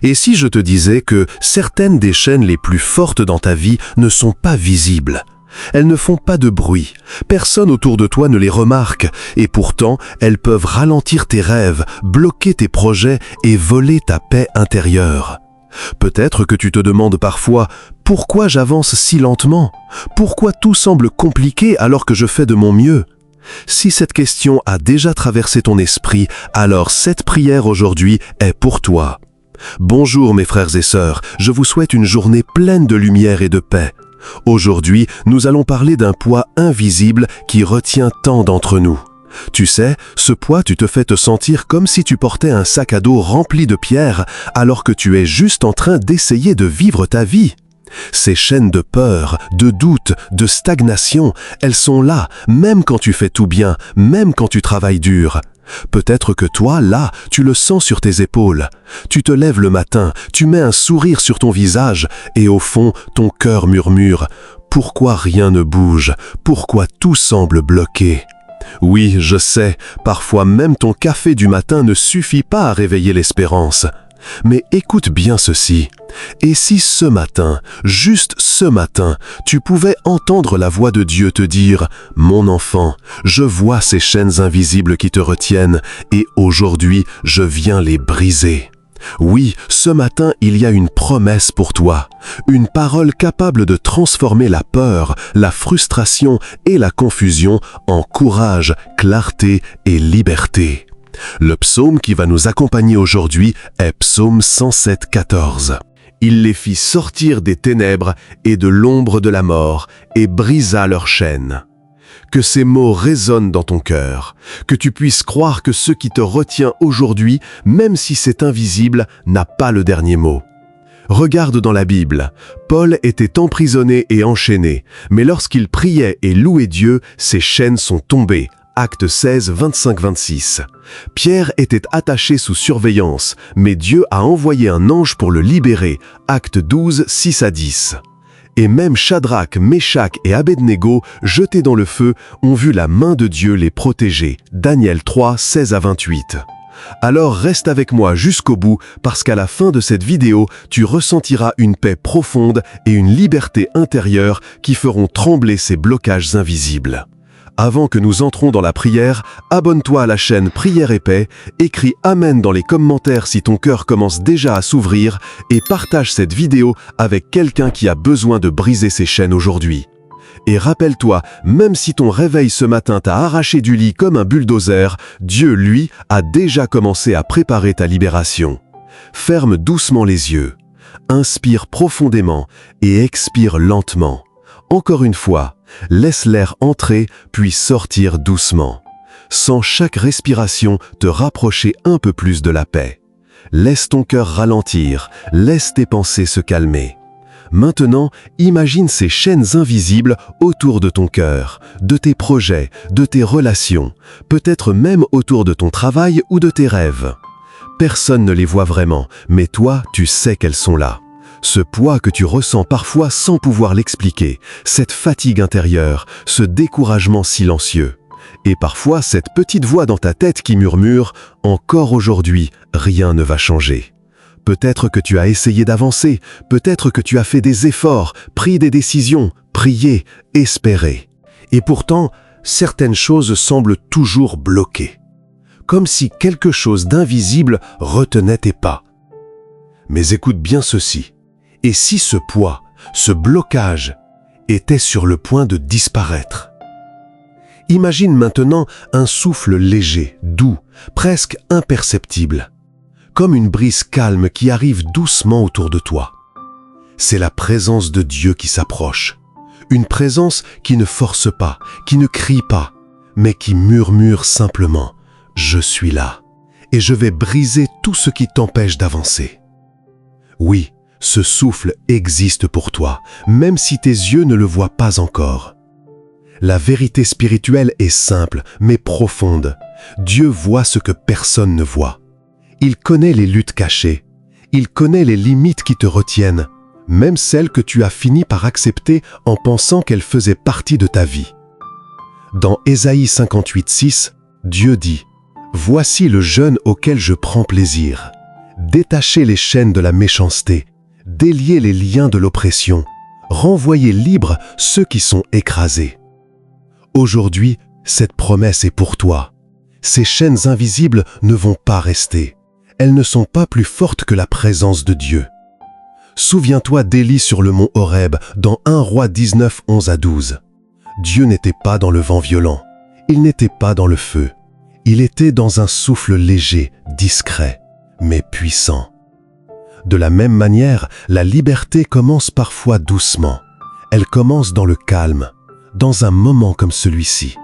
Et si je te disais que certaines des chaînes les plus fortes dans ta vie ne sont pas visibles? Elles ne font pas de bruit, personne autour de toi ne les remarque, et pourtant elles peuvent ralentir tes rêves, bloquer tes projets et voler ta paix intérieure. Peut-être que tu te demandes parfois « Pourquoi j'avance si lentement? Pourquoi tout semble compliqué alors que je fais de mon mieux ?» Si cette question a déjà traversé ton esprit, alors cette prière aujourd'hui est pour toi. Bonjour mes frères et sœurs, je vous souhaite une journée pleine de lumière et de paix. Aujourd'hui, nous allons parler d'un poids invisible qui retient tant d'entre nous. Tu sais, ce poids, tu te fais te sentir comme si tu portais un sac à dos rempli de pierres, alors que tu es juste en train d'essayer de vivre ta vie. Ces chaînes de peur, de doute, de stagnation, elles sont là, même quand tu fais tout bien, même quand tu travailles dur. Peut-être que toi, là, tu le sens sur tes épaules. Tu te lèves le matin, tu mets un sourire sur ton visage, et au fond, ton cœur murmure « Pourquoi rien ne bouge? Pourquoi tout semble bloqué ?» Oui, je sais, parfois même ton café du matin ne suffit pas à réveiller l'espérance. Mais écoute bien ceci. Et si ce matin, juste ce matin, tu pouvais entendre la voix de Dieu te dire « Mon enfant, je vois ces chaînes invisibles qui te retiennent et aujourd'hui, je viens les briser. » Oui, ce matin, il y a une promesse pour toi, une parole capable de transformer la peur, la frustration et la confusion en courage, clarté et liberté. Le psaume qui va nous accompagner aujourd'hui est Psaume 107, 14. Il les fit sortir des ténèbres et de l'ombre de la mort et brisa leurs chaînes. Que ces mots résonnent dans ton cœur, que tu puisses croire que ce qui te retient aujourd'hui, même si c'est invisible, n'a pas le dernier mot. Regarde dans la Bible, Paul était emprisonné et enchaîné, mais lorsqu'il priait et louait Dieu, ses chaînes sont tombées. Acte 16, 25-26. Pierre était attaché sous surveillance, mais Dieu a envoyé un ange pour le libérer. Acte 12, 6-10. Et même Shadrach, Meshach et Abednego, jetés dans le feu, ont vu la main de Dieu les protéger. Daniel 3, 16-28. Alors reste avec moi jusqu'au bout, parce qu'à la fin de cette vidéo, tu ressentiras une paix profonde et une liberté intérieure qui feront trembler ces blocages invisibles. Avant que nous entrons dans la prière, abonne-toi à la chaîne Prière et Paix, écris Amen dans les commentaires si ton cœur commence déjà à s'ouvrir et partage cette vidéo avec quelqu'un qui a besoin de briser ses chaînes aujourd'hui. Et rappelle-toi, même si ton réveil ce matin t'a arraché du lit comme un bulldozer, Dieu, lui, a déjà commencé à préparer ta libération. Ferme doucement les yeux, inspire profondément et expire lentement. Encore une fois, laisse l'air entrer puis sortir doucement. Sens chaque respiration te rapprocher un peu plus de la paix. Laisse ton cœur ralentir, laisse tes pensées se calmer. Maintenant, imagine ces chaînes invisibles autour de ton cœur, de tes projets, de tes relations, peut-être même autour de ton travail ou de tes rêves. Personne ne les voit vraiment, mais toi, tu sais qu'elles sont là. Ce poids que tu ressens parfois sans pouvoir l'expliquer, cette fatigue intérieure, ce découragement silencieux. Et parfois cette petite voix dans ta tête qui murmure « Encore aujourd'hui, rien ne va changer ». Peut-être que tu as essayé d'avancer, peut-être que tu as fait des efforts, pris des décisions, prié, espéré. Et pourtant, certaines choses semblent toujours bloquées. Comme si quelque chose d'invisible retenait tes pas. Mais écoute bien ceci. Et si ce poids, ce blocage, était sur le point de disparaître? Imagine maintenant un souffle léger, doux, presque imperceptible, comme une brise calme qui arrive doucement autour de toi. C'est la présence de Dieu qui s'approche, une présence qui ne force pas, qui ne crie pas, mais qui murmure simplement « Je suis là, et je vais briser tout ce qui t'empêche d'avancer. » Oui, ce souffle existe pour toi, même si tes yeux ne le voient pas encore. La vérité spirituelle est simple, mais profonde. Dieu voit ce que personne ne voit. Il connaît les luttes cachées. Il connaît les limites qui te retiennent, même celles que tu as fini par accepter en pensant qu'elles faisaient partie de ta vie. Dans Ésaïe 58, 6, Dieu dit « Voici le jeune auquel je prends plaisir. Détachez les chaînes de la méchanceté, déliez les liens de l'oppression, renvoyez libres ceux qui sont écrasés. Aujourd'hui, cette promesse est pour toi. Ces chaînes invisibles ne vont pas rester. Elles ne sont pas plus fortes que la présence de Dieu. Souviens-toi d'Élie sur le mont Horeb dans 1 Roi 19, 11 à 12. Dieu n'était pas dans le vent violent, il n'était pas dans le feu. Il était dans un souffle léger, discret, mais puissant. De la même manière, la liberté commence parfois doucement. Elle commence dans le calme, dans un moment comme celui-ci.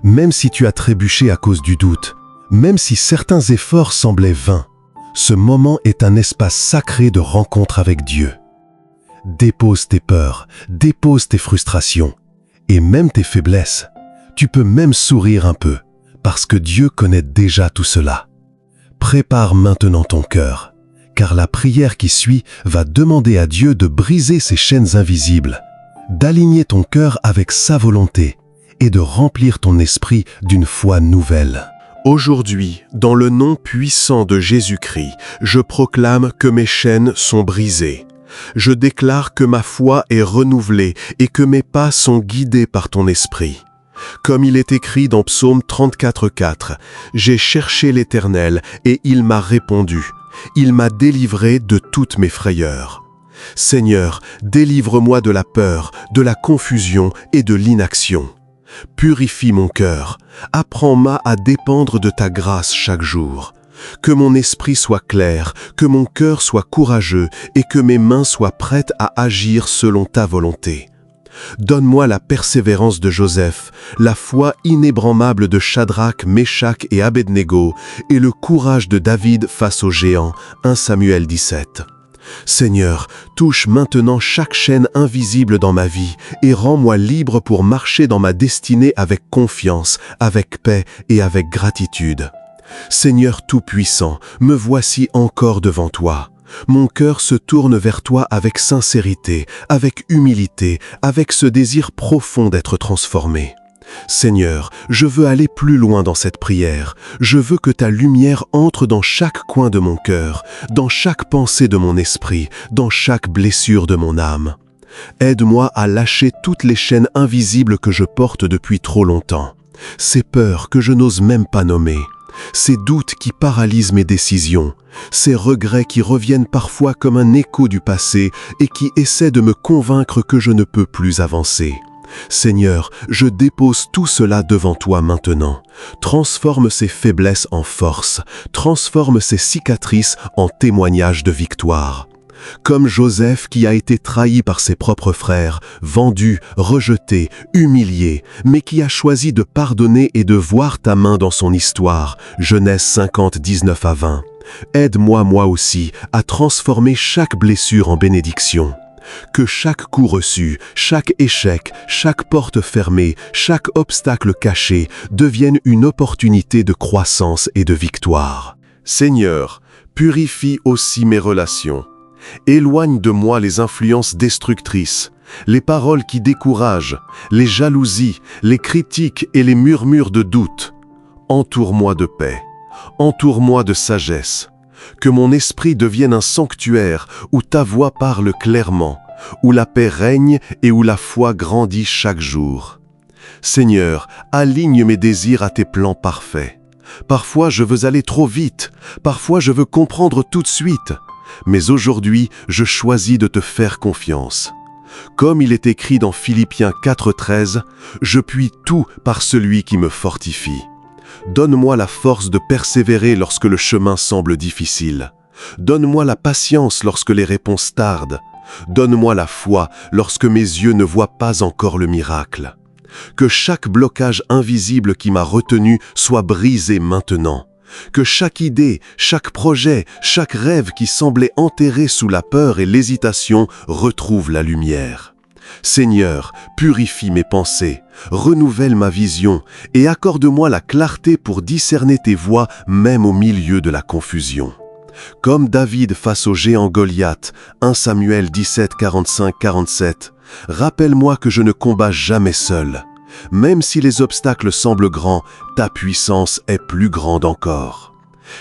Même si tu as trébuché à cause du doute, même si certains efforts semblaient vains, ce moment est un espace sacré de rencontre avec Dieu. Dépose tes peurs, dépose tes frustrations, et même tes faiblesses. Tu peux même sourire un peu, parce que Dieu connaît déjà tout cela. Prépare maintenant ton cœur, car la prière qui suit va demander à Dieu de briser ces chaînes invisibles, d'aligner ton cœur avec sa volonté et de remplir ton esprit d'une foi nouvelle. Aujourd'hui, dans le nom puissant de Jésus-Christ, je proclame que mes chaînes sont brisées. Je déclare que ma foi est renouvelée et que mes pas sont guidés par ton esprit. Comme il est écrit dans Psaume 34,4, « J'ai cherché l'Éternel et il m'a répondu. Il m'a délivré de toutes mes frayeurs. » Seigneur, délivre-moi de la peur, de la confusion et de l'inaction. Purifie mon cœur, apprends-moi à dépendre de ta grâce chaque jour. Que mon esprit soit clair, que mon cœur soit courageux et que mes mains soient prêtes à agir selon ta volonté. Donne-moi la persévérance de Joseph, la foi inébranlable de Shadrach, Meshach et Abednego et le courage de David face aux géants. 1 Samuel 17. Seigneur, touche maintenant chaque chaîne invisible dans ma vie et rends-moi libre pour marcher dans ma destinée avec confiance, avec paix et avec gratitude. Seigneur Tout-Puissant, me voici encore devant toi. Mon cœur se tourne vers toi avec sincérité, avec humilité, avec ce désir profond d'être transformé. Seigneur, je veux aller plus loin dans cette prière. Je veux que ta lumière entre dans chaque coin de mon cœur, dans chaque pensée de mon esprit, dans chaque blessure de mon âme. Aide-moi à lâcher toutes les chaînes invisibles que je porte depuis trop longtemps, ces peurs que je n'ose même pas nommer, ces doutes qui paralysent mes décisions, ces regrets qui reviennent parfois comme un écho du passé et qui essaient de me convaincre que je ne peux plus avancer. Seigneur, je dépose tout cela devant toi maintenant. Transforme ces faiblesses en force, transforme ces cicatrices en témoignages de victoire. Comme Joseph qui a été trahi par ses propres frères, vendu, rejeté, humilié, mais qui a choisi de pardonner et de voir ta main dans son histoire. Genèse 50, 19 à 20. Aide-moi, moi aussi, à transformer chaque blessure en bénédiction. Que chaque coup reçu, chaque échec, chaque porte fermée, chaque obstacle caché devienne une opportunité de croissance et de victoire. Seigneur, purifie aussi mes relations. Éloigne de moi les influences destructrices, les paroles qui découragent, les jalousies, les critiques et les murmures de doute. Entoure-moi de paix, entoure-moi de sagesse. Que mon esprit devienne un sanctuaire où ta voix parle clairement, où la paix règne et où la foi grandit chaque jour. Seigneur, aligne mes désirs à tes plans parfaits. Parfois je veux aller trop vite, parfois je veux comprendre tout de suite, mais aujourd'hui je choisis de te faire confiance. Comme il est écrit dans Philippiens 4,13, « Je puis tout par celui qui me fortifie ». Donne-moi la force de persévérer lorsque le chemin semble difficile. Donne-moi la patience lorsque les réponses tardent. Donne-moi la foi lorsque mes yeux ne voient pas encore le miracle. Que chaque blocage invisible qui m'a retenu soit brisé maintenant. Que chaque idée, chaque projet, chaque rêve qui semblait enterré sous la peur et l'hésitation retrouve la lumière. Seigneur, purifie mes pensées, renouvelle ma vision et accorde-moi la clarté pour discerner tes voies même au milieu de la confusion. Comme David face au géant Goliath, 1 Samuel 17, 45-47, rappelle-moi que je ne combats jamais seul. Même si les obstacles semblent grands, ta puissance est plus grande encore.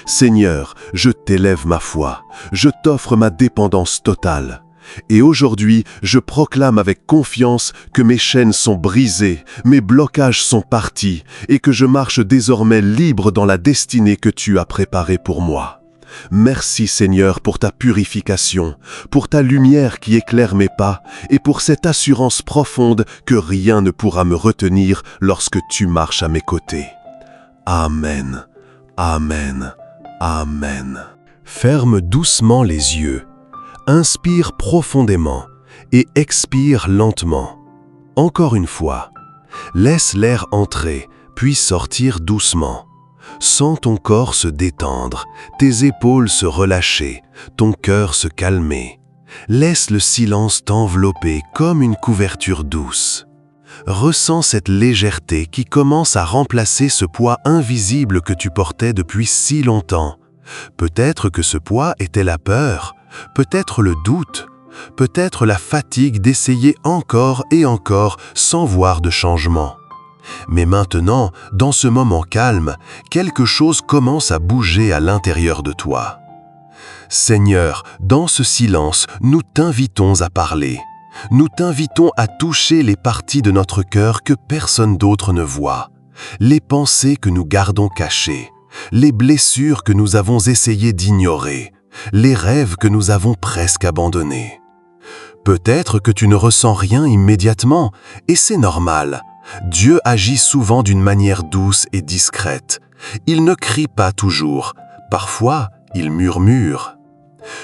Seigneur, je t'élève ma foi, je t'offre ma dépendance totale. Et aujourd'hui, je proclame avec confiance que mes chaînes sont brisées, mes blocages sont partis, et que je marche désormais libre dans la destinée que tu as préparée pour moi. Merci Seigneur pour ta purification, pour ta lumière qui éclaire mes pas, et pour cette assurance profonde que rien ne pourra me retenir lorsque tu marches à mes côtés. Amen, Amen, Amen. Ferme doucement les yeux. Inspire profondément et expire lentement. Encore une fois, laisse l'air entrer, puis sortir doucement. Sens ton corps se détendre, tes épaules se relâcher, ton cœur se calmer. Laisse le silence t'envelopper comme une couverture douce. Ressens cette légèreté qui commence à remplacer ce poids invisible que tu portais depuis si longtemps. Peut-être que ce poids était la peur, peut-être le doute, peut-être la fatigue d'essayer encore et encore sans voir de changement. Mais maintenant, dans ce moment calme, quelque chose commence à bouger à l'intérieur de toi. Seigneur, dans ce silence, nous t'invitons à parler. Nous t'invitons à toucher les parties de notre cœur que personne d'autre ne voit, les pensées que nous gardons cachées, les blessures que nous avons essayé d'ignorer, les rêves que nous avons presque abandonnés. Peut-être que tu ne ressens rien immédiatement, et c'est normal. Dieu agit souvent d'une manière douce et discrète. Il ne crie pas toujours, parfois il murmure.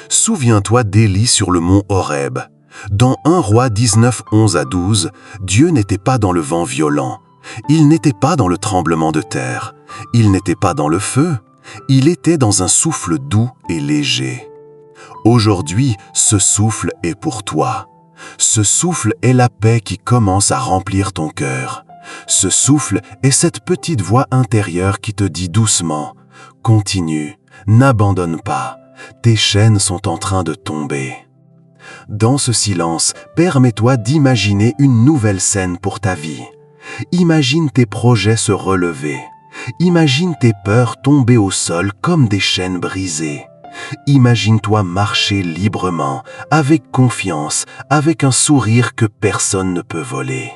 Souviens-toi d'Élie sur le mont Horeb. Dans 1 Roi 19, 11 à 12, Dieu n'était pas dans le vent violent, il n'était pas dans le tremblement de terre, il n'était pas dans le feu, il était dans un souffle doux et léger. Aujourd'hui, ce souffle est pour toi. Ce souffle est la paix qui commence à remplir ton cœur. Ce souffle est cette petite voix intérieure qui te dit doucement « Continue, n'abandonne pas, tes chaînes sont en train de tomber ». Dans ce silence, permets-toi d'imaginer une nouvelle scène pour ta vie. Imagine tes projets se relever. Imagine tes peurs tomber au sol comme des chaînes brisées. Imagine-toi marcher librement, avec confiance, avec un sourire que personne ne peut voler.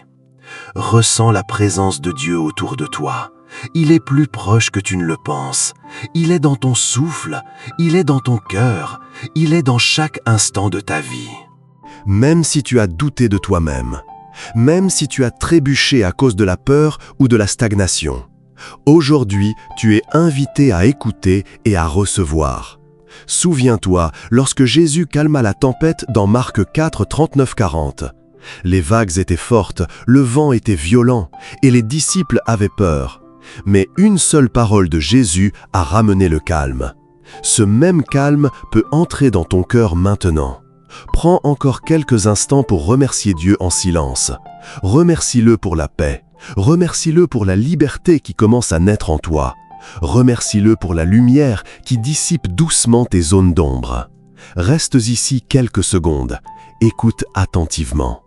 Ressens la présence de Dieu autour de toi. Il est plus proche que tu ne le penses. Il est dans ton souffle, il est dans ton cœur, il est dans chaque instant de ta vie. Même si tu as douté de toi-même, même si tu as trébuché à cause de la peur ou de la stagnation, aujourd'hui, tu es invité à écouter et à recevoir. Souviens-toi, lorsque Jésus calma la tempête dans Marc 4, 39-40. Les vagues étaient fortes, le vent était violent, et les disciples avaient peur. Mais une seule parole de Jésus a ramené le calme. Ce même calme peut entrer dans ton cœur maintenant. Prends encore quelques instants pour remercier Dieu en silence. Remercie-le pour la paix. Remercie-le pour la liberté qui commence à naître en toi. Remercie-le pour la lumière qui dissipe doucement tes zones d'ombre. Reste ici quelques secondes. Écoute attentivement.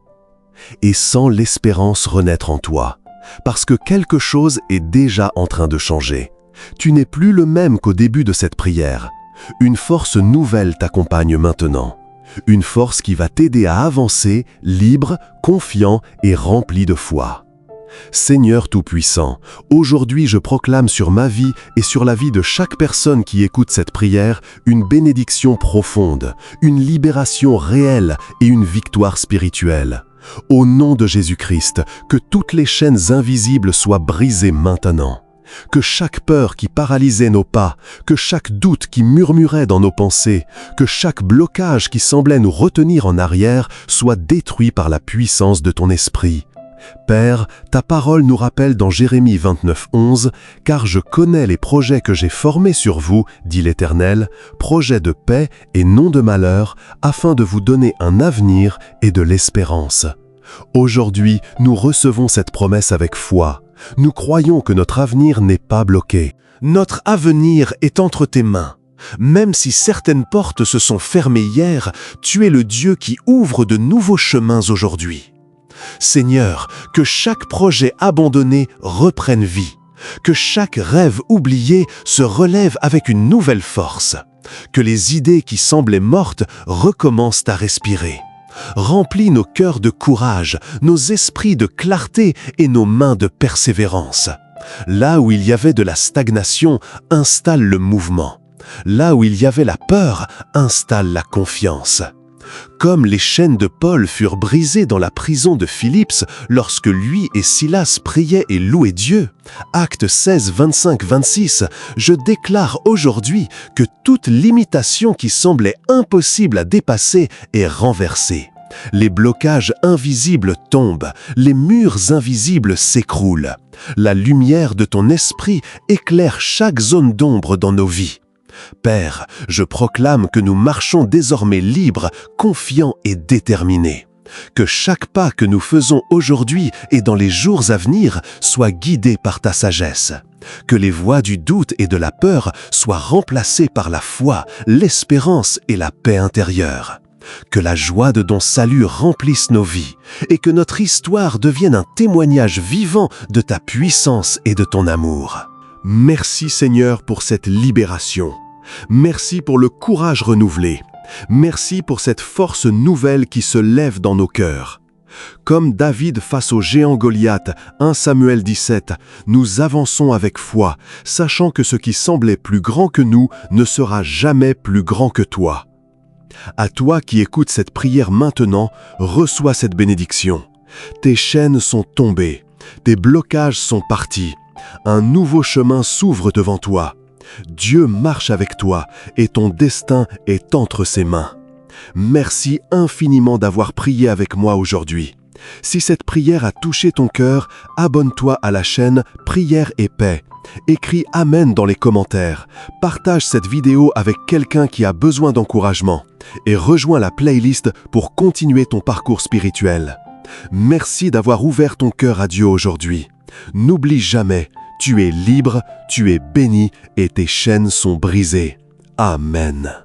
Et sens l'espérance renaître en toi. Parce que quelque chose est déjà en train de changer. Tu n'es plus le même qu'au début de cette prière. Une force nouvelle t'accompagne maintenant. Une force qui va t'aider à avancer, libre, confiant et rempli de foi. Seigneur Tout-Puissant, aujourd'hui je proclame sur ma vie et sur la vie de chaque personne qui écoute cette prière une bénédiction profonde, une libération réelle et une victoire spirituelle. Au nom de Jésus-Christ, que toutes les chaînes invisibles soient brisées maintenant. Que chaque peur qui paralysait nos pas, que chaque doute qui murmurait dans nos pensées, que chaque blocage qui semblait nous retenir en arrière soit détruit par la puissance de ton esprit. Père, ta parole nous rappelle dans Jérémie 29, 11, « Car je connais les projets que j'ai formés sur vous, dit l'Éternel, projets de paix et non de malheur, afin de vous donner un avenir et de l'espérance. » Aujourd'hui, nous recevons cette promesse avec foi. Nous croyons que notre avenir n'est pas bloqué. Notre avenir est entre tes mains. Même si certaines portes se sont fermées hier, tu es le Dieu qui ouvre de nouveaux chemins aujourd'hui. Seigneur, que chaque projet abandonné reprenne vie. Que chaque rêve oublié se relève avec une nouvelle force. Que les idées qui semblaient mortes recommencent à respirer. Remplis nos cœurs de courage, nos esprits de clarté et nos mains de persévérance. Là où il y avait de la stagnation, installe le mouvement. Là où il y avait la peur, installe la confiance. Comme les chaînes de Paul furent brisées dans la prison de Philipse lorsque lui et Silas priaient et louaient Dieu, Actes 16, 25-26, je déclare aujourd'hui que toute limitation qui semblait impossible à dépasser est renversée. Les blocages invisibles tombent, les murs invisibles s'écroulent. La lumière de ton esprit éclaire chaque zone d'ombre dans nos vies. Père, je proclame que nous marchons désormais libres, confiants et déterminés. Que chaque pas que nous faisons aujourd'hui et dans les jours à venir soit guidé par ta sagesse. Que les voix du doute et de la peur soient remplacées par la foi, l'espérance et la paix intérieure. Que la joie de ton salut remplisse nos vies et que notre histoire devienne un témoignage vivant de ta puissance et de ton amour. Merci Seigneur pour cette libération. Merci pour le courage renouvelé. Merci pour cette force nouvelle qui se lève dans nos cœurs. Comme David face au géant Goliath, 1 Samuel 17, nous avançons avec foi, sachant que ce qui semblait plus grand que nous ne sera jamais plus grand que toi. À toi qui écoutes cette prière maintenant, reçois cette bénédiction. Tes chaînes sont tombées, tes blocages sont partis. Un nouveau chemin s'ouvre devant toi. Dieu marche avec toi et ton destin est entre ses mains. Merci infiniment d'avoir prié avec moi aujourd'hui. Si cette prière a touché ton cœur, abonne-toi à la chaîne Prière et Paix. Écris Amen dans les commentaires. Partage cette vidéo avec quelqu'un qui a besoin d'encouragement et rejoins la playlist pour continuer ton parcours spirituel. Merci d'avoir ouvert ton cœur à Dieu aujourd'hui. N'oublie jamais, tu es libre, tu es béni et tes chaînes sont brisées. Amen.